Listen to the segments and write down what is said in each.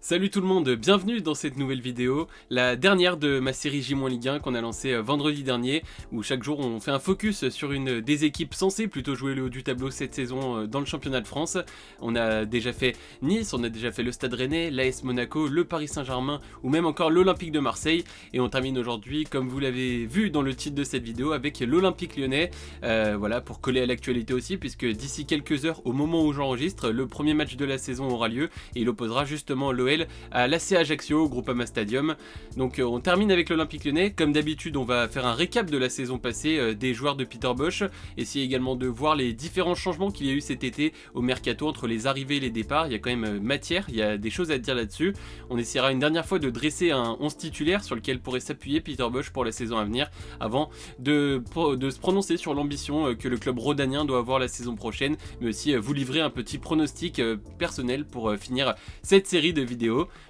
Salut tout le monde, bienvenue dans cette nouvelle vidéo, la dernière de ma série J-Ligue 1 qu'on a lancée vendredi dernier, où chaque jour on fait un focus sur une des équipes censées plutôt jouer le haut du tableau cette saison dans le championnat de France. On a déjà fait Nice, on a déjà fait le Stade Rennais, l'AS Monaco, le Paris Saint-Germain ou même encore l'Olympique de Marseille. Et on termine aujourd'hui, comme vous l'avez vu dans le titre de cette vidéo, avec l'Olympique Lyonnais. Voilà, pour coller à l'actualité aussi, puisque d'ici quelques heures, au moment où j'enregistre, le premier match de la saison aura lieu et il opposera justement l'OL à l'AC Ajaccio au Groupama Stadium. Donc on termine avec l'Olympique Lyonnais. Comme d'habitude, on va faire un récap de la saison passée des joueurs de Peter Bosz, essayer également de voir les différents changements qu'il y a eu cet été au mercato entre les arrivées et les départs. Il y a quand même matière, il y a des choses à dire là-dessus. On essaiera une dernière fois de dresser un 11 titulaire sur lequel pourrait s'appuyer Peter Bosz pour la saison à venir, avant de se prononcer sur l'ambition que le club rhodanien doit avoir la saison prochaine, mais aussi vous livrer un petit pronostic personnel pour finir cette série de vidéos.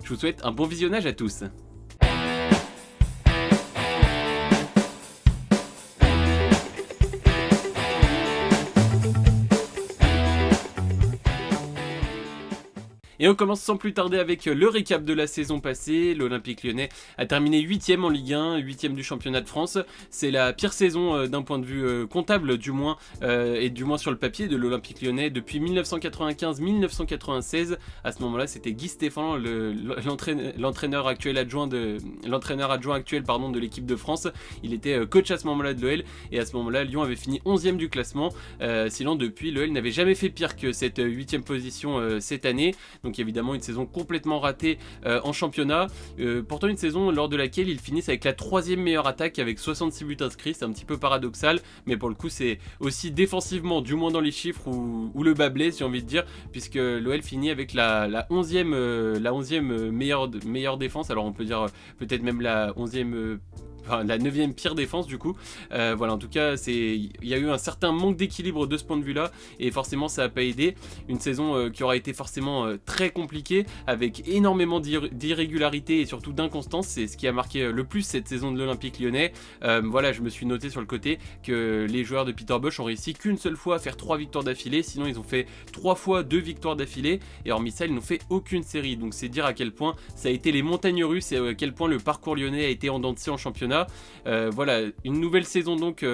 Je vous souhaite un bon visionnage à tous. Et on commence sans plus tarder avec le récap de la saison passée. L'Olympique Lyonnais a terminé 8ème en Ligue 1, 8ème du championnat de France. C'est la pire saison d'un point de vue comptable du moins, et du moins sur le papier de l'Olympique Lyonnais depuis 1995-1996. À ce moment-là, c'était Guy Stéphane, l'entraîneur adjoint de l'équipe de France. Il était coach à ce moment-là de l'OL et à ce moment-là, Lyon avait fini 11ème du classement. Sinon, depuis, l'OL n'avait jamais fait pire que cette 8ème position cette année. Donc évidemment une saison complètement ratée en championnat, pourtant une saison lors de laquelle ils finissent avec la 3ème meilleure attaque avec 66 buts inscrits. C'est un petit peu paradoxal, mais pour le coup c'est aussi défensivement, du moins dans les chiffres, où le bas blesse, j'ai envie de dire, puisque l'OL finit avec la 11ème meilleure défense. Alors on peut dire peut-être même la 11ème... Enfin, la 9ème pire défense du coup. Voilà, en tout cas il y a eu un certain manque d'équilibre de ce point de vue là, et forcément ça n'a pas aidé. Une saison qui aura été forcément très compliquée, avec énormément d'irrégularités et surtout d'inconstance. C'est ce qui a marqué le plus cette saison de l'Olympique Lyonnais. Voilà, je me suis noté sur le côté que les joueurs de Peter Bosz ont réussi qu'une seule fois à faire 3 victoires d'affilée, sinon ils ont fait 3 fois 2 victoires d'affilée, et hormis ça ils n'ont fait aucune série. Donc c'est dire à quel point ça a été les montagnes russes et à quel point le parcours lyonnais a été en dents de scie en championnat. Voilà, une nouvelle saison donc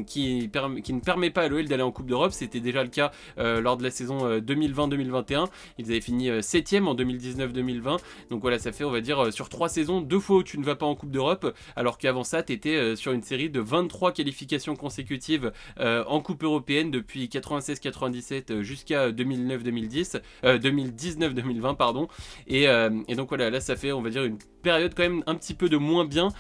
qui ne permet pas à l'OL d'aller en Coupe d'Europe. C'était déjà le cas lors de la saison 2020-2021. Ils avaient fini 7ème en 2019-2020. Donc voilà, ça fait, on va dire, sur 3 saisons, 2 fois où tu ne vas pas en Coupe d'Europe, alors qu'avant ça, tu étais sur une série de 23 qualifications consécutives en Coupe européenne depuis 96-97 jusqu'à 2009-2010, 2019-2020, pardon. Et donc voilà, là ça fait, on va dire, une période quand même un petit peu de moins bien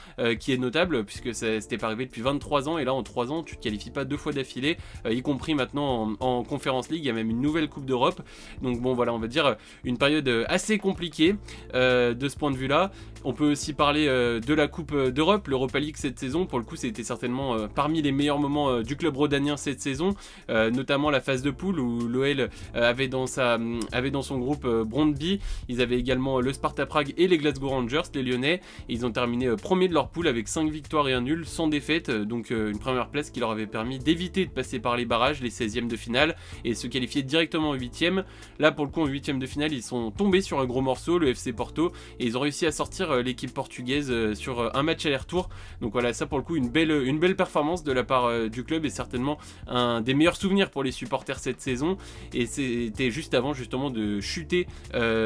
qui est notable, puisque c'était pas arrivé depuis 23 ans, et là en 3 ans tu te qualifies pas 2 fois d'affilée, y compris maintenant en Conference League. Il y a même une nouvelle Coupe d'Europe. Donc bon voilà, on va dire une période assez compliquée de ce point de vue là. On peut aussi parler de la Coupe d'Europe, l'Europa League cette saison. Pour le coup c'était certainement parmi les meilleurs moments du club rhodanien cette saison, notamment la phase de poule où l'OL avait dans son groupe Brøndby. Ils avaient également le Sparta Prague et les Glasgow Rangers, les Lyonnais, et ils ont terminé premier de leur poule avec 5 victoires et un nul, sans défaite. Donc une première place qui leur avait permis d'éviter de passer par les barrages, les 16e de finale, et se qualifier directement en 8e. Là pour le coup en 8e de finale ils sont tombés sur un gros morceau, le FC Porto, et ils ont réussi à sortir l'équipe portugaise sur un match aller-retour. Donc voilà, ça pour le coup une belle performance de la part du club, et certainement un des meilleurs souvenirs pour les supporters cette saison. Et c'était juste avant justement de chuter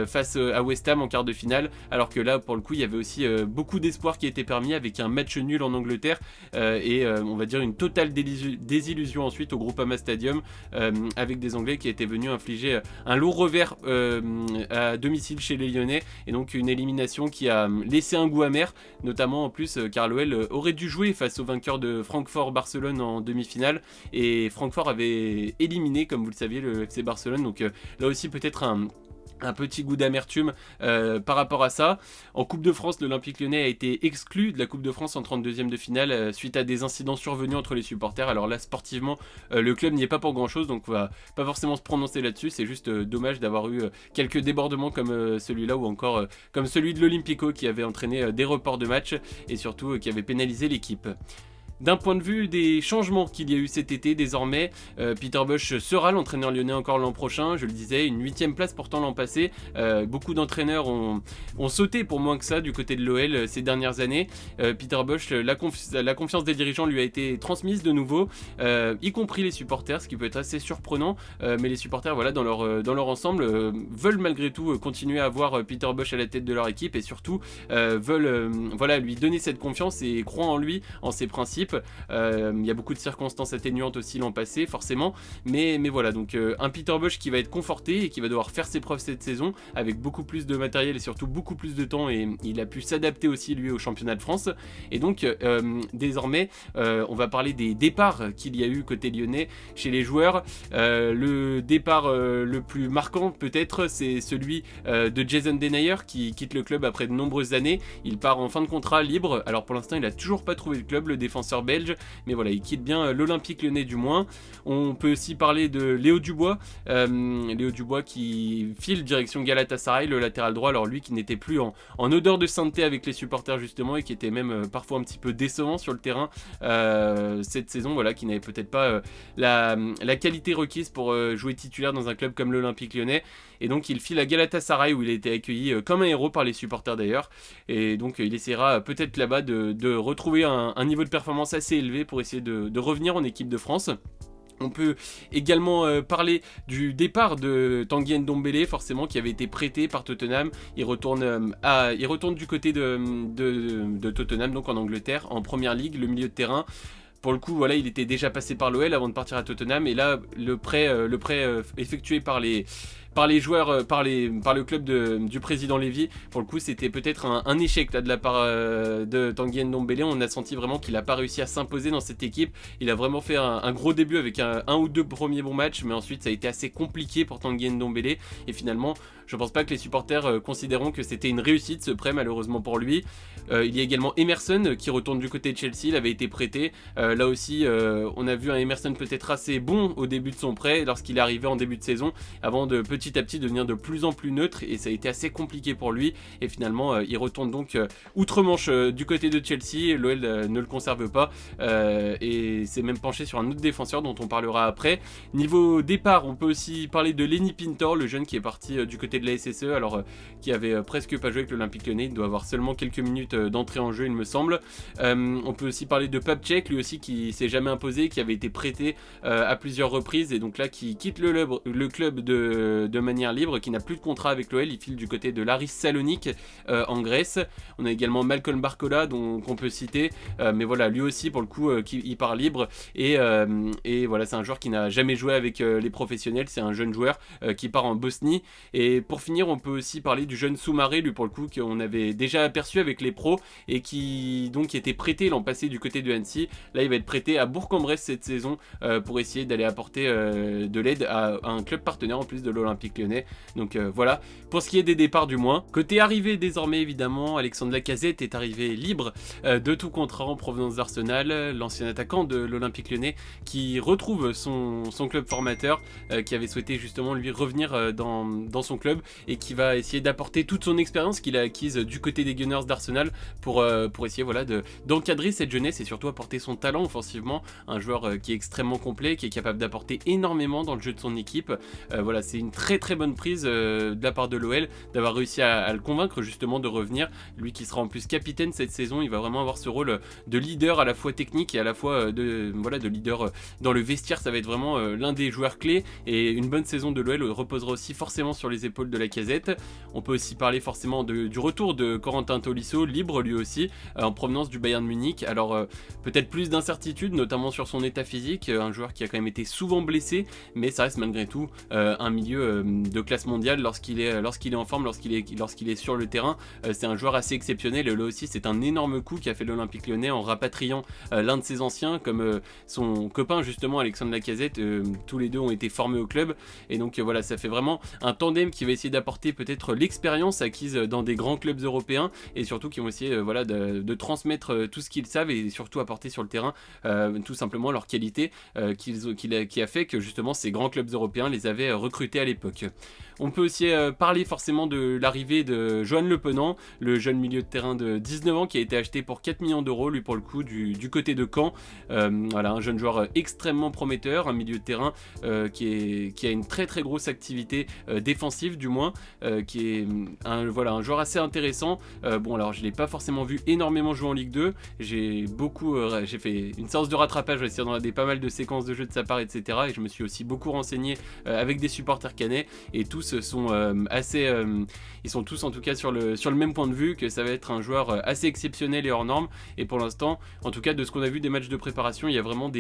face à West Ham en quart de finale, alors que là pour le coup il y avait aussi beaucoup d'espoir qui était permis avec un match nul en Angleterre, et on va dire une totale désillusion ensuite au Groupama Stadium, avec des Anglais qui étaient venus infliger un lourd revers à domicile chez les Lyonnais, et donc une élimination qui a laissé un goût amer, notamment en plus car l'OL aurait dû jouer face au vainqueur de Francfort-Barcelone en demi-finale, et Francfort avait éliminé, comme vous le saviez, le FC Barcelone. Donc là aussi peut-être un petit goût d'amertume par rapport à ça. En Coupe de France, l'Olympique Lyonnais a été exclu de la Coupe de France en 32e de finale suite à des incidents survenus entre les supporters. Alors là, sportivement, le club n'y est pas pour grand-chose, donc on va pas forcément se prononcer là-dessus. C'est juste dommage d'avoir eu quelques débordements comme celui-là, ou encore comme celui de l'Olympico qui avait entraîné des reports de match et surtout qui avait pénalisé l'équipe. D'un point de vue des changements qu'il y a eu cet été, désormais, Peter Bosz sera l'entraîneur lyonnais encore l'an prochain. Je le disais, une 8e place pourtant l'an passé. Beaucoup d'entraîneurs ont sauté pour moins que ça du côté de l'OL ces dernières années. Peter Bosz, la confiance des dirigeants lui a été transmise de nouveau, y compris les supporters, ce qui peut être assez surprenant. Mais les supporters, voilà, dans leur ensemble, veulent malgré tout continuer à avoir Peter Bosz à la tête de leur équipe et surtout veulent voilà, lui donner cette confiance et croient en lui, en ses principes. Il y a beaucoup de circonstances atténuantes aussi l'an passé, forcément, mais voilà, donc un Peter Bosz qui va être conforté et qui va devoir faire ses preuves cette saison avec beaucoup plus de matériel et surtout beaucoup plus de temps, et il a pu s'adapter aussi lui au championnat de France. Et donc désormais on va parler des départs qu'il y a eu côté lyonnais chez les joueurs. Le départ le plus marquant peut-être, c'est celui de Jason Denayer qui quitte le club après de nombreuses années. Il part en fin de contrat libre. Alors pour l'instant il a toujours pas trouvé le club, le défenseur belge, mais voilà, il quitte bien l'Olympique Lyonnais du moins. On peut aussi parler de Léo Dubois, qui file direction Galatasaray, le latéral droit. Alors lui qui n'était plus en odeur de sainteté avec les supporters justement, et qui était même parfois un petit peu décevant sur le terrain cette saison, voilà, qui n'avait peut-être pas la qualité requise pour jouer titulaire dans un club comme l'Olympique Lyonnais. Et donc il file à Galatasaray où il a été accueilli comme un héros par les supporters d'ailleurs. Et donc il essaiera peut-être là-bas de retrouver un niveau de performance assez élevé pour essayer de revenir en équipe de France. On peut également parler du départ de Tanguy Ndombele, forcément, qui avait été prêté par Tottenham. Il retourne du côté de Tottenham, donc en Angleterre, en Première Ligue, le milieu de terrain. Pour le coup, voilà, il était déjà passé par l'OL avant de partir à Tottenham, et là, le prêt effectué par les joueurs, par le club du président Lévy, pour le coup c'était peut-être un échec là, de la part de Tanguy Ndombele. On a senti vraiment qu'il n'a pas réussi à s'imposer dans cette équipe. Il a vraiment fait un gros début avec un ou deux premiers bons matchs, mais ensuite ça a été assez compliqué pour Tanguy Ndombele, et finalement je pense pas que les supporters considéreront que c'était une réussite ce prêt, malheureusement pour lui. Il y a également Emerson qui retourne du côté de Chelsea. Il avait été prêté, là aussi on a vu un Emerson peut-être assez bon au début de son prêt lorsqu'il est arrivé en début de saison, avant de petit à petit devenir de plus en plus neutre, et ça a été assez compliqué pour lui. Et finalement il retourne donc outre-Manche du côté de Chelsea. L'OL ne le conserve pas et s'est même penché sur un autre défenseur dont on parlera après. Niveau départ, on peut aussi parler de Lenny Pintor, le jeune qui est parti du côté de la SSE, alors qui avait presque pas joué avec l'Olympique Lyonnais. Il doit avoir seulement quelques minutes d'entrée en jeu, il me semble. On peut aussi parler de Papček, lui aussi qui s'est jamais imposé, qui avait été prêté à plusieurs reprises, et donc là qui quitte le club de manière libre, qui n'a plus de contrat avec l'OL. Il file du côté de l'Aris Salonique en Grèce. On a également Malcolm Barcola qu'on peut citer, mais voilà, lui aussi pour le coup il part libre, et voilà, c'est un joueur qui n'a jamais joué avec les professionnels. C'est un jeune joueur qui part en Bosnie. Et pour finir, on peut aussi parler du jeune Soumaré, lui pour le coup qu'on avait déjà aperçu avec les pros, et qui donc était prêté l'an passé du côté de Annecy. Là il va être prêté à Bourg-en-Bresse cette saison pour essayer d'aller apporter de l'aide à un club partenaire en plus de l'Olympique Lyonnais. Donc voilà, pour ce qui est des départs du moins. Côté arrivée désormais, évidemment, Alexandre Lacazette est arrivé libre de tout contrat en provenance d'Arsenal, l'ancien attaquant de l'Olympique Lyonnais qui retrouve son club formateur, qui avait souhaité justement lui revenir dans son club, et qui va essayer d'apporter toute son expérience qu'il a acquise du côté des Gunners d'Arsenal pour essayer, voilà, d'encadrer cette jeunesse et surtout apporter son talent offensivement. Un joueur qui est extrêmement complet, qui est capable d'apporter énormément dans le jeu de son équipe. Voilà, c'est une très très bonne prise de la part de l'OL d'avoir réussi à le convaincre justement de revenir. Lui qui sera en plus capitaine cette saison, il va vraiment avoir ce rôle de leader à la fois technique et à la fois de leader dans le vestiaire. Ça va être vraiment l'un des joueurs clés, et une bonne saison de l'OL reposera aussi forcément sur les épaules de Lacazette. On peut aussi parler forcément du retour de Corentin Tolisso, libre lui aussi, en provenance du Bayern Munich. Alors peut-être plus d'incertitudes, notamment sur son état physique, un joueur qui a quand même été souvent blessé, mais ça reste malgré tout un milieu de classe mondiale lorsqu'il est en forme, lorsqu'il est sur le terrain. C'est un joueur assez exceptionnel, et là aussi c'est un énorme coup qu'a fait l'Olympique Lyonnais en rapatriant l'un de ses anciens, comme son copain justement Alexandre Lacazette. Tous les deux ont été formés au club, et donc voilà, ça fait vraiment un tandem qui va essayer d'apporter peut-être l'expérience acquise dans des grands clubs européens, et surtout qui vont essayer de transmettre tout ce qu'ils savent, et surtout apporter sur le terrain tout simplement leur qualité qui a fait que justement ces grands clubs européens les avaient recrutés à l'époque. l'époque. On peut aussi parler forcément de l'arrivée de Johan Le Penant, le jeune milieu de terrain de 19 ans qui a été acheté pour 4 millions d'euros, lui pour le coup du côté de Caen. Voilà, un jeune joueur extrêmement prometteur, un milieu de terrain qui a une très très grosse activité défensive du moins, qui est un joueur assez intéressant. Bon alors je l'ai pas forcément vu énormément jouer en Ligue 2, j'ai fait une séance de rattrapage, j'ai essayé de regarder pas mal de séquences de jeu de sa part, etc. Et je me suis aussi beaucoup renseigné avec des supporters caennais, et tous sont ils sont tous en tout cas sur le même point de vue, que ça va être un joueur assez exceptionnel et hors norme. Et pour l'instant, en tout cas de ce qu'on a vu des matchs de préparation, il y a vraiment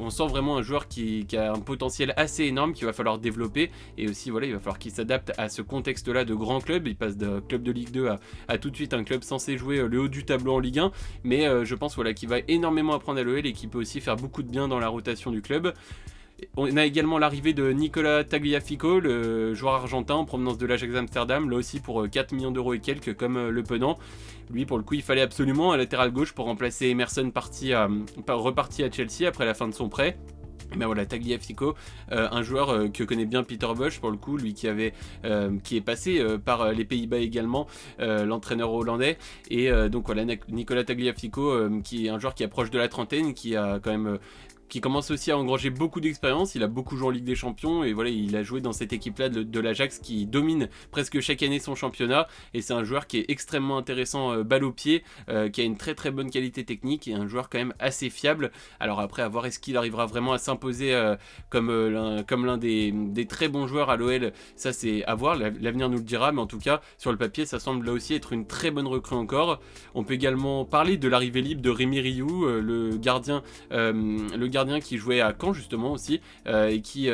on sent vraiment un joueur qui a un potentiel assez énorme qu'il va falloir développer, et aussi voilà, il va falloir qu'il s'adapte à ce contexte là de grand club. Il passe de club de Ligue 2 à tout de suite un club censé jouer le haut du tableau en Ligue 1, mais je pense voilà, qu'il va énormément apprendre à l'OL et qu'il peut aussi faire beaucoup de bien dans la rotation du club. On a également l'arrivée de Nicolas Tagliafico, le joueur argentin en provenance de l'Ajax Amsterdam, là aussi pour 4 millions d'euros et quelques, comme Le Penant. Lui, pour le coup, il fallait absolument un latéral gauche pour remplacer Emerson reparti à Chelsea après la fin de son prêt. Ben voilà, Tagliafico, un joueur que connaît bien Peter Bosz pour le coup, lui qui est passé par les Pays-Bas également, l'entraîneur hollandais. Et donc voilà, Nicolas Tagliafico, qui est un joueur qui approche de la trentaine, qui commence aussi à engranger beaucoup d'expérience. Il a beaucoup joué en Ligue des Champions, et voilà, il a joué dans cette équipe-là de l'Ajax qui domine presque chaque année son championnat. Et c'est un joueur qui est extrêmement intéressant balle au pied, qui a une très très bonne qualité technique, et un joueur quand même assez fiable. Alors après, à voir est-ce qu'il arrivera vraiment à s'imposer comme l'un des très bons joueurs à l'OL. Ça c'est à voir, l'avenir nous le dira, mais en tout cas sur le papier ça semble là aussi être une très bonne recrue encore. On peut également parler de l'arrivée libre de Rémi Rioux, le gardien qui jouait à Caen justement aussi, et qui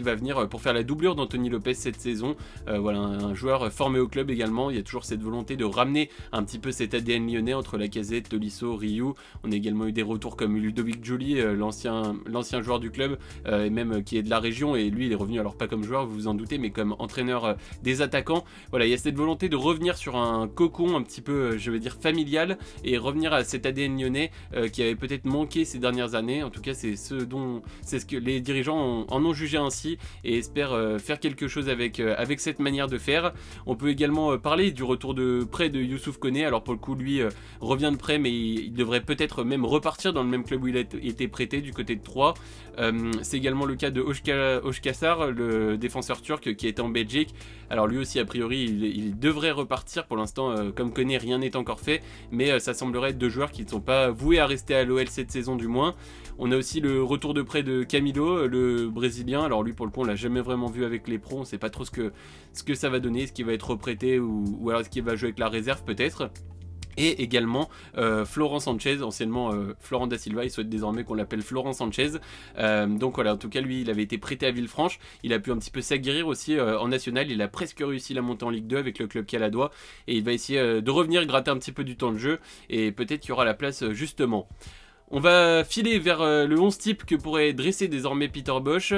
va venir pour faire la doublure d'Anthony Lopez cette saison. Voilà, un joueur formé au club également. Il y a toujours cette volonté de ramener un petit peu cet ADN lyonnais entre Lacazette, Tolisso, Rioux. On a également eu des retours comme Ludovic Giuli, l'ancien joueur du club, et même qui est de la région, et lui il est revenu, alors pas comme joueur, vous vous en doutez, mais comme entraîneur des attaquants. Voilà, il y a cette volonté de revenir sur un cocon un petit peu, je vais dire, familial, et revenir à cet ADN lyonnais qui avait peut-être manqué ces dernières années. En tout cas, c'est ce que les dirigeants en ont jugé ainsi, et espèrent faire quelque chose avec cette manière de faire. On peut également parler du retour de prêt de Youssouf Koné. Alors pour le coup, lui revient de prêt, mais il devrait peut-être même repartir dans le même club où il a été prêté, du côté de Troyes. C'est également le cas de Oshkasar, le défenseur turc qui était en Belgique. Alors lui aussi, a priori, il devrait repartir. Pour l'instant, comme Koné, rien n'est encore fait, mais ça semblerait être deux joueurs qui ne sont pas voués à rester à l'OL cette saison du moins. On a aussi le retour de prêt de Camilo, le Brésilien. Alors lui, pour le coup, on l'a jamais vraiment vu avec les pros. On sait pas trop ce que ça va donner, est-ce qu'il va être reprêté ou alors est-ce qu'il va jouer avec la réserve peut-être. Et également Florent Sanchez, anciennement Florent da Silva, il souhaite désormais qu'on l'appelle Florent Sanchez. Donc voilà, en tout cas lui il avait été prêté à Villefranche, il a pu un petit peu s'aguerrir aussi en national, il a presque réussi la montée en Ligue 2 avec le club caladois, et il va essayer de revenir gratter un petit peu du temps de jeu, et peut-être qu'il y aura la place justement. On va filer vers le 11 type que pourrait dresser désormais Peter Bosz.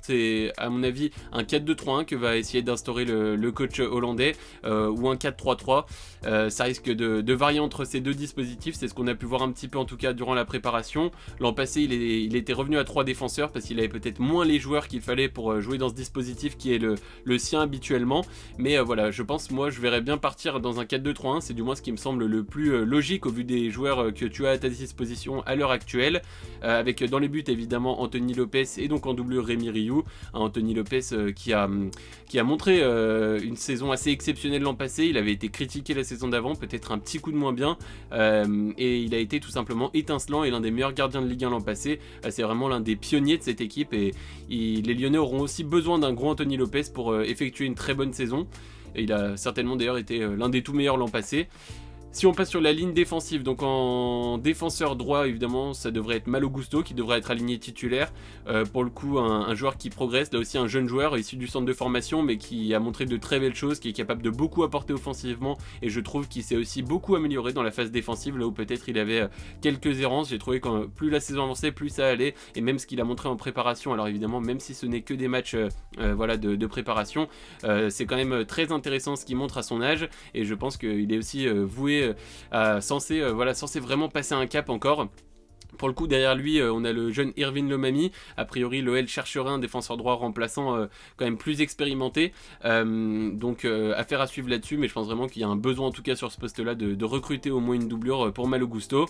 C'est à mon avis un 4-2-3-1 que va essayer d'instaurer le coach hollandais, ou un 4-3-3. Ça risque de varier entre ces deux dispositifs, c'est ce qu'on a pu voir un petit peu en tout cas durant la préparation. L'an passé il était revenu à 3 défenseurs parce qu'il avait peut-être moins les joueurs qu'il fallait pour jouer dans ce dispositif qui est le sien habituellement. Mais voilà, je pense, moi je verrais bien partir dans un 4-2-3-1, c'est du moins ce qui me semble le plus logique au vu des joueurs que tu as à ta disposition à l'heure actuelle, avec dans les buts évidemment Anthony Lopez et donc en doublure Rémi Rioux. Anthony Lopez qui a montré une saison assez exceptionnelle l'an passé. Il avait été critiqué la saison d'avant, peut-être un petit coup de moins bien, et il a été tout simplement étincelant et l'un des meilleurs gardiens de Ligue 1 l'an passé. C'est vraiment l'un des pionniers de cette équipe, et les Lyonnais auront aussi besoin d'un gros Anthony Lopez pour effectuer une très bonne saison, et il a certainement d'ailleurs été l'un des tout meilleurs l'an passé. Si on passe sur la ligne défensive, donc en défenseur droit, évidemment, ça devrait être Malo Gusto qui devrait être aligné titulaire. Pour le coup, un joueur qui progresse, là aussi un jeune joueur issu du centre de formation, mais qui a montré de très belles choses, qui est capable de beaucoup apporter offensivement, et je trouve qu'il s'est aussi beaucoup amélioré dans la phase défensive, là où peut-être il avait quelques errances. J'ai trouvé que plus la saison avançait, plus ça allait, et même ce qu'il a montré en préparation, alors évidemment, même si ce n'est que des matchs voilà, de préparation, c'est quand même très intéressant ce qu'il montre à son âge, et je pense qu'il est aussi voué censé vraiment passer un cap encore. Pour le coup, derrière lui, on a le jeune Irvin Lomami. A priori, l'OL chercherait un défenseur droit remplaçant quand même plus expérimenté. Donc, affaire à suivre là-dessus, mais je pense vraiment qu'il y a un besoin, en tout cas sur ce poste-là, de recruter au moins une doublure pour Malo Gusto.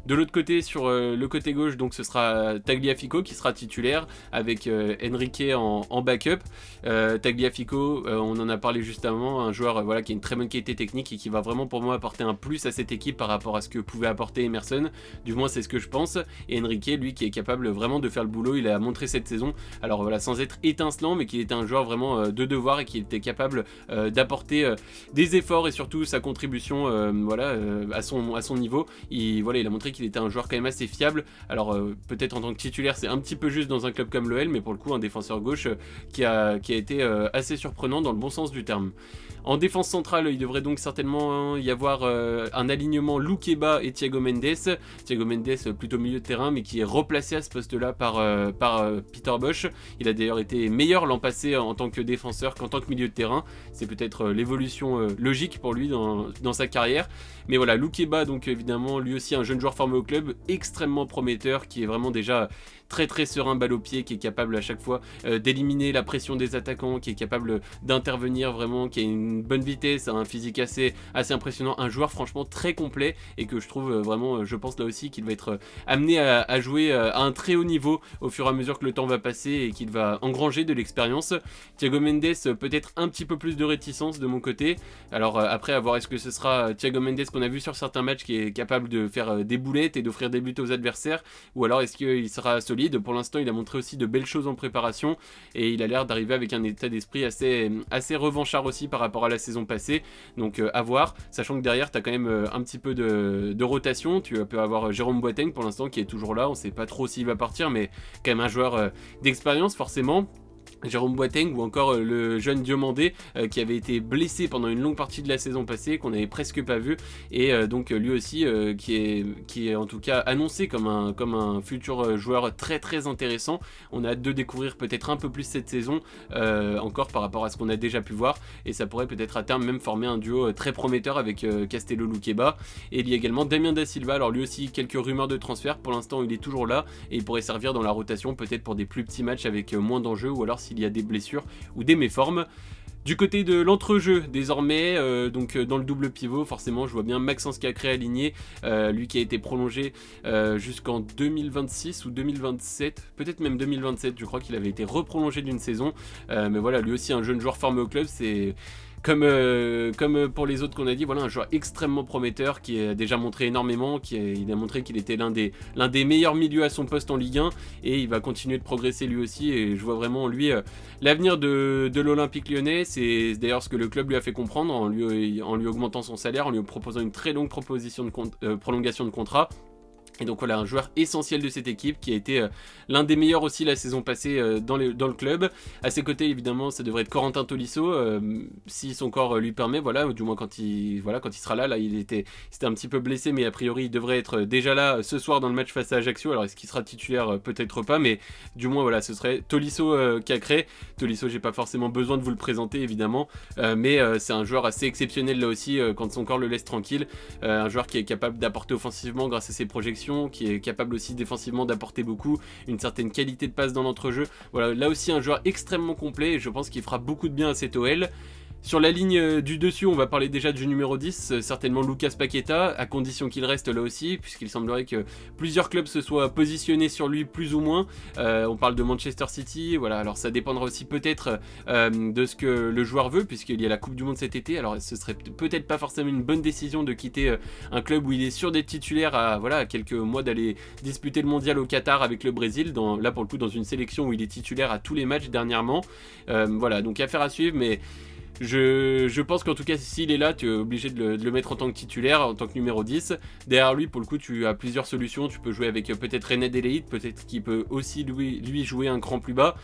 De l'autre côté, sur le côté gauche, donc ce sera Tagliafico qui sera titulaire avec Enrique en backup. Tagliafico, on en a parlé juste avant, un joueur voilà, qui a une très bonne qualité technique et qui va vraiment pour moi apporter un plus à cette équipe par rapport à ce que pouvait apporter Emerson. Du moins, c'est ce que je pense. Et Enrique, lui, qui est capable vraiment de faire le boulot, il a montré cette saison, alors voilà, sans être étincelant, mais qu'il était un joueur vraiment de devoir et qui était capable d'apporter des efforts et surtout sa contribution voilà, à son niveau. Il a montré qu'il était un joueur quand même assez fiable. Alors peut-être en tant que titulaire, c'est un petit peu juste dans un club comme l'OL, mais pour le coup, un défenseur gauche qui a été assez surprenant dans le bon sens du terme. En défense centrale, il devrait donc certainement y avoir un alignement Loukeba et Thiago Mendes. Thiago Mendes plutôt milieu de terrain, mais qui est replacé à ce poste-là par Peter Bosz. Il a d'ailleurs été meilleur l'an passé en tant que défenseur qu'en tant que milieu de terrain. C'est peut-être l'évolution logique pour lui dans sa carrière. Mais voilà, Loukeba, donc évidemment, lui aussi un jeune joueur formé au club, extrêmement prometteur, qui est vraiment déjà très très serein, balle au pied, qui est capable à chaque fois d'éliminer la pression des attaquants, qui est capable d'intervenir vraiment, qui a une bonne vitesse, un physique assez impressionnant, un joueur franchement très complet et que je trouve vraiment, je pense là aussi qu'il va être amené à jouer à un très haut niveau au fur et à mesure que le temps va passer et qu'il va engranger de l'expérience. Thiago Mendes, peut-être un petit peu plus de réticence de mon côté. Alors après, à voir est-ce que ce sera Thiago Mendes qu'on a vu sur certains matchs qui est capable de faire des boulettes et d'offrir des buts aux adversaires, ou alors est-ce qu'il sera solide. Pour l'instant, il a montré aussi de belles choses en préparation et il a l'air d'arriver avec un état d'esprit assez revanchard aussi par rapport à la saison passée. Donc à voir, sachant que derrière, tu as quand même un petit peu de rotation. Tu peux avoir Jérôme Boateng pour l'instant qui est toujours là. On ne sait pas trop s'il va partir, mais quand même un joueur d'expérience forcément. Jérôme Boateng ou encore le jeune Diomandé qui avait été blessé pendant une longue partie de la saison passée, qu'on n'avait presque pas vu, et donc lui aussi qui est en tout cas annoncé comme un futur joueur très très intéressant. On a hâte de découvrir peut-être un peu plus cette saison encore par rapport à ce qu'on a déjà pu voir, et ça pourrait peut-être à terme même former un duo très prometteur avec Castello Loukeba. Et il y a également Damien Da Silva, alors lui aussi quelques rumeurs de transfert, pour l'instant il est toujours là et il pourrait servir dans la rotation peut-être pour des plus petits matchs avec moins d'enjeux, ou alors s'il y a des blessures ou des méformes. Du côté de l'entrejeu, désormais, donc dans le double pivot, forcément, je vois bien Maxence Cacré aligné, lui qui a été prolongé jusqu'en 2026 ou 2027, peut-être même 2027, je crois qu'il avait été reprolongé d'une saison, mais voilà, lui aussi un jeune joueur formé au club, c'est... Comme pour les autres qu'on a dit, voilà un joueur extrêmement prometteur qui a déjà montré énormément, il a montré qu'il était l'un des meilleurs milieux à son poste en Ligue 1 et il va continuer de progresser lui aussi, et je vois vraiment en lui l'avenir de l'Olympique Lyonnais. C'est d'ailleurs ce que le club lui a fait comprendre en lui augmentant son salaire, en lui proposant une très longue proposition de prolongation de contrat. Et donc voilà, un joueur essentiel de cette équipe qui a été l'un des meilleurs aussi la saison passée dans le club. À ses côtés, évidemment, ça devrait être Corentin Tolisso, si son corps lui permet, voilà, ou du moins quand il sera là, c'était un petit peu blessé, mais a priori il devrait être déjà là ce soir dans le match face à Ajaccio. Alors est-ce qu'il sera titulaire? Peut-être pas, mais du moins voilà, ce serait Tolisso Cacré. Tolisso, j'ai pas forcément besoin de vous le présenter évidemment, mais c'est un joueur assez exceptionnel là aussi quand son corps le laisse tranquille. Un joueur qui est capable d'apporter offensivement grâce à ses projections, qui est capable aussi défensivement d'apporter beaucoup, une certaine qualité de passe dans l'entrejeu. Voilà, là aussi un joueur extrêmement complet et je pense qu'il fera beaucoup de bien à cet OL. Sur la ligne du dessus, on va parler déjà du numéro 10, certainement Lucas Paqueta, à condition qu'il reste là aussi, puisqu'il semblerait que plusieurs clubs se soient positionnés sur lui plus ou moins. On parle de Manchester City, voilà, alors ça dépendra aussi peut-être de ce que le joueur veut, puisqu'il y a la Coupe du Monde cet été, alors ce serait peut-être pas forcément une bonne décision de quitter un club où il est sûr d'être titulaire à quelques mois d'aller disputer le mondial au Qatar avec le Brésil, là pour le coup dans une sélection où il est titulaire à tous les matchs dernièrement. Voilà, donc affaire à suivre, mais... Je pense qu'en tout cas s'il est là, tu es obligé de le mettre en tant que titulaire, en tant que numéro 10. Derrière lui, pour le coup, tu as plusieurs solutions. Tu peux jouer avec peut-être René Deleït, peut-être qu'il peut aussi lui jouer un cran plus bas,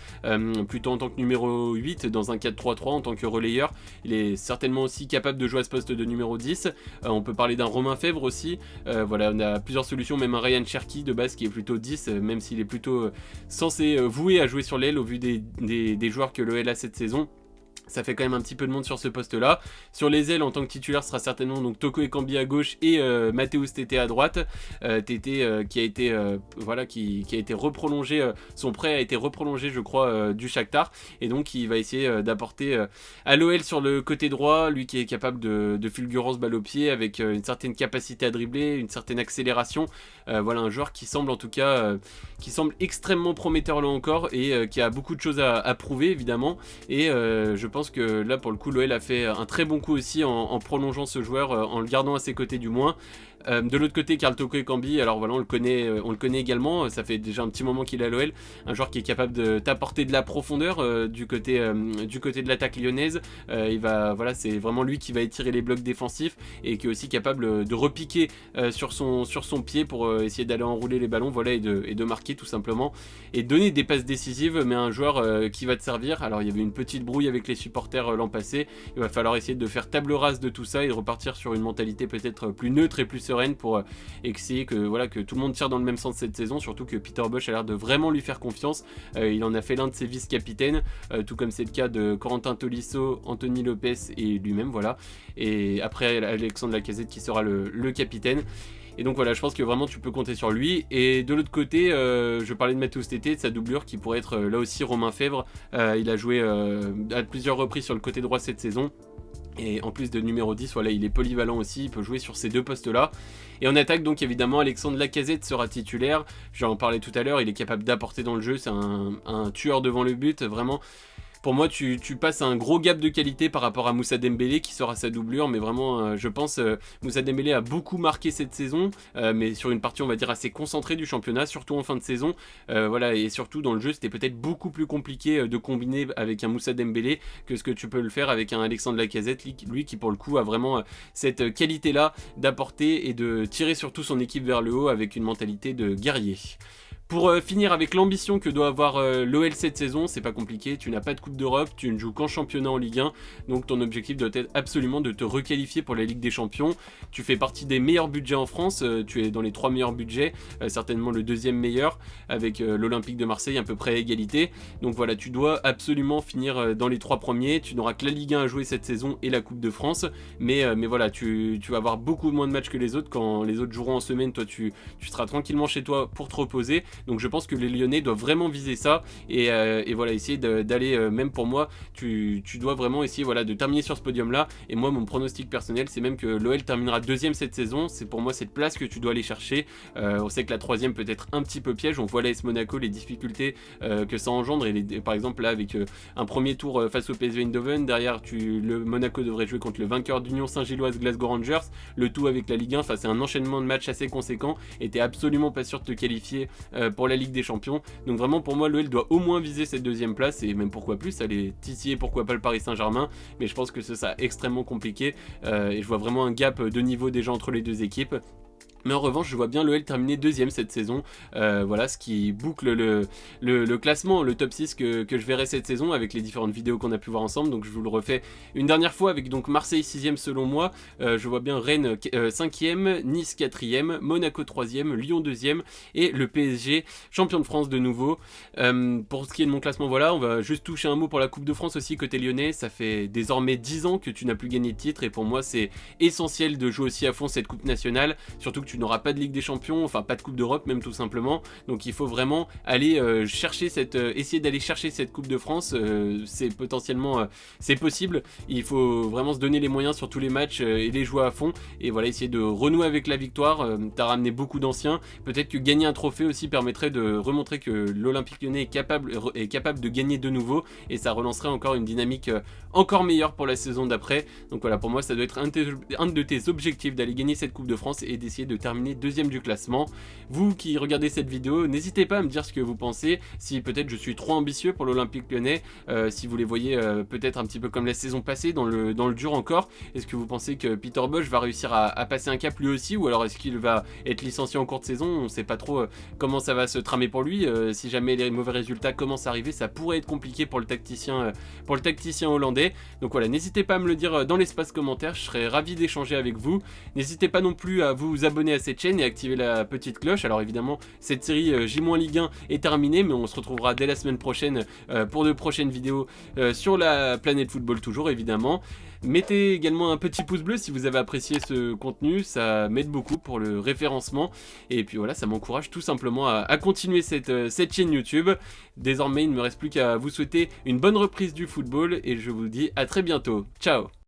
plutôt en tant que numéro 8 dans un 4-3-3 en tant que relayeur. Il est certainement aussi capable de jouer à ce poste de numéro 10. On peut parler d'un Romain Fèvre aussi. Voilà, on a plusieurs solutions, même un Ryan Cherki de base qui est plutôt 10, même s'il est plutôt censé voué à jouer sur l'aile au vu des joueurs que l'OL a cette saison. Ça fait quand même un petit peu de monde sur ce poste-là. Sur les ailes, en tant que titulaire, ce sera certainement donc Toko Ekambi à gauche et Matheus Tété à droite. Tété qui a été qui a été reprolongé, son prêt a été reprolongé, je crois, du Shakhtar, et donc il va essayer d'apporter à l'OL sur le côté droit, lui qui est capable de fulgurance balle au pied, avec une certaine capacité à dribbler, une certaine accélération. Voilà un joueur qui semble en tout cas qui semble extrêmement prometteur là encore, et qui a beaucoup de choses à prouver évidemment, et je pense que là pour le coup l'OL a fait un très bon coup aussi en prolongeant ce joueur, en le gardant à ses côtés du moins. De l'autre côté, Karl Toko Ekambi, alors voilà, on le connaît également, ça fait déjà un petit moment qu'il est à l'OL, un joueur qui est capable de t'apporter de la profondeur du côté de l'attaque lyonnaise. C'est vraiment lui qui va étirer les blocs défensifs, et qui est aussi capable de repiquer sur son pied pour essayer d'aller enrouler les ballons, voilà, et de marquer tout simplement, et donner des passes décisives, mais un joueur qui va te servir. Alors il y avait une petite brouille avec les supporters l'an passé, il va falloir essayer de faire table rase de tout ça et de repartir sur une mentalité peut-être plus neutre et plus sereine pour essayer que tout le monde tire dans le même sens cette saison, surtout que Peter Bosz a l'air de vraiment lui faire confiance. Il en a fait l'un de ses vice-capitaines, tout comme c'est le cas de Corentin Tolisso, Anthony Lopez et lui-même, voilà. Et après Alexandre Lacazette qui sera le capitaine. Et donc voilà, je pense que vraiment tu peux compter sur lui. Et de l'autre côté, je parlais de Matheus Tété, de sa doublure qui pourrait être là aussi Romain Fèvre. Il a joué à plusieurs reprises sur le côté droit cette saison. Et en plus de numéro 10, voilà, il est polyvalent aussi, il peut jouer sur ces deux postes-là. Et en attaque, donc évidemment, Alexandre Lacazette sera titulaire. J'en parlais tout à l'heure, il est capable d'apporter dans le jeu, c'est un tueur devant le but, vraiment. Pour moi, tu passes un gros gap de qualité par rapport à Moussa Dembélé qui sera sa doublure, mais vraiment, je pense, Moussa Dembélé a beaucoup marqué cette saison, mais sur une partie, on va dire, assez concentrée du championnat, surtout en fin de saison. Voilà, et surtout dans le jeu, c'était peut-être beaucoup plus compliqué de combiner avec un Moussa Dembélé que ce que tu peux le faire avec un Alexandre Lacazette, lui qui pour le coup a vraiment cette qualité-là d'apporter et de tirer surtout son équipe vers le haut avec une mentalité de guerrier. Pour finir avec l'ambition que doit avoir l'OL cette saison, c'est pas compliqué, tu n'as pas de Coupe d'Europe, tu ne joues qu'en championnat en Ligue 1, donc ton objectif doit être absolument de te requalifier pour la Ligue des Champions. Tu fais partie des meilleurs budgets en France, tu es dans les 3 meilleurs budgets, certainement le 2e meilleur, avec l'Olympique de Marseille à peu près à égalité. Donc voilà, tu dois absolument finir dans les 3 premiers, tu n'auras que la Ligue 1 à jouer cette saison et la Coupe de France, mais voilà, tu vas avoir beaucoup moins de matchs que les autres. Quand les autres joueront en semaine, toi tu seras tranquillement chez toi pour te reposer. Donc je pense que les Lyonnais doivent vraiment viser ça, et voilà, essayer d'aller, même pour moi, tu dois vraiment essayer, voilà, de terminer sur ce podium là. Et moi, mon pronostic personnel, c'est même que l'OL terminera 2e cette saison. C'est pour moi cette place que tu dois aller chercher. On sait que la 3e peut être un petit peu piège, on voit l'AS Monaco, les difficultés que ça engendre, et par exemple là avec un premier tour face au PSV Eindhoven, derrière le Monaco devrait jouer contre le vainqueur d'Union Saint-Gilloise Glasgow Rangers, le tout avec la Ligue 1. Enfin, c'est un enchaînement de matchs assez conséquent, et t'es absolument pas sûr de te qualifier pour la Ligue des Champions. Donc vraiment pour moi, l'OL doit au moins viser cette 2e place, et même pourquoi plus aller titiller pourquoi pas le Paris Saint-Germain, mais je pense que ce sera extrêmement compliqué, et je vois vraiment un gap de niveau déjà entre les deux équipes. Mais en revanche, je vois bien l'OL terminer 2e cette saison. Voilà, ce qui boucle le classement, le top 6 que je verrai cette saison avec les différentes vidéos qu'on a pu voir ensemble. Donc je vous le refais une dernière fois avec donc Marseille 6e selon moi. Je vois bien Rennes 5e, Nice 4e, Monaco 3e, Lyon 2e et le PSG champion de France de nouveau. Pour ce qui est de mon classement, voilà, on va juste toucher un mot pour la Coupe de France aussi côté lyonnais. Ça fait désormais 10 ans que tu n'as plus gagné de titre, et pour moi c'est essentiel de jouer aussi à fond cette Coupe nationale, surtout que tu n'auras pas de Ligue des Champions, enfin pas de Coupe d'Europe même tout simplement. Donc il faut vraiment aller chercher essayer d'aller chercher cette Coupe de France. C'est potentiellement c'est possible. Il faut vraiment se donner les moyens sur tous les matchs et les jouer à fond. Et voilà, essayer de renouer avec la victoire. T'as ramené beaucoup d'anciens. Peut-être que gagner un trophée aussi permettrait de remontrer que l'Olympique Lyonnais est capable de gagner de nouveau, et ça relancerait encore une dynamique encore meilleure pour la saison d'après. Donc voilà, pour moi ça doit être un de tes objectifs d'aller gagner cette Coupe de France et d'essayer de terminer 2e du classement. Vous qui regardez cette vidéo, n'hésitez pas à me dire ce que vous pensez, si peut-être je suis trop ambitieux pour l'Olympique Lyonnais, si vous les voyez peut-être un petit peu comme la saison passée dans le dur encore. Est-ce que vous pensez que Peter Bosz va réussir à passer un cap lui aussi, ou alors est-ce qu'il va être licencié en cours de saison? On ne sait pas trop comment ça va se tramer pour lui. Si jamais les mauvais résultats commencent à arriver, ça pourrait être compliqué pour le tacticien hollandais. Donc voilà, n'hésitez pas à me le dire dans l'espace commentaire, je serais ravi d'échanger avec vous. N'hésitez pas non plus à vous abonner abonner à cette chaîne et activer la petite cloche. Alors évidemment, cette série J-Ligue 1 est terminée, mais on se retrouvera dès la semaine prochaine pour de prochaines vidéos sur la planète football toujours évidemment. Mettez également un petit pouce bleu si vous avez apprécié ce contenu, ça m'aide beaucoup pour le référencement. Et puis voilà, ça m'encourage tout simplement à continuer cette chaîne YouTube. Désormais, il ne me reste plus qu'à vous souhaiter une bonne reprise du football et je vous dis à très bientôt. Ciao!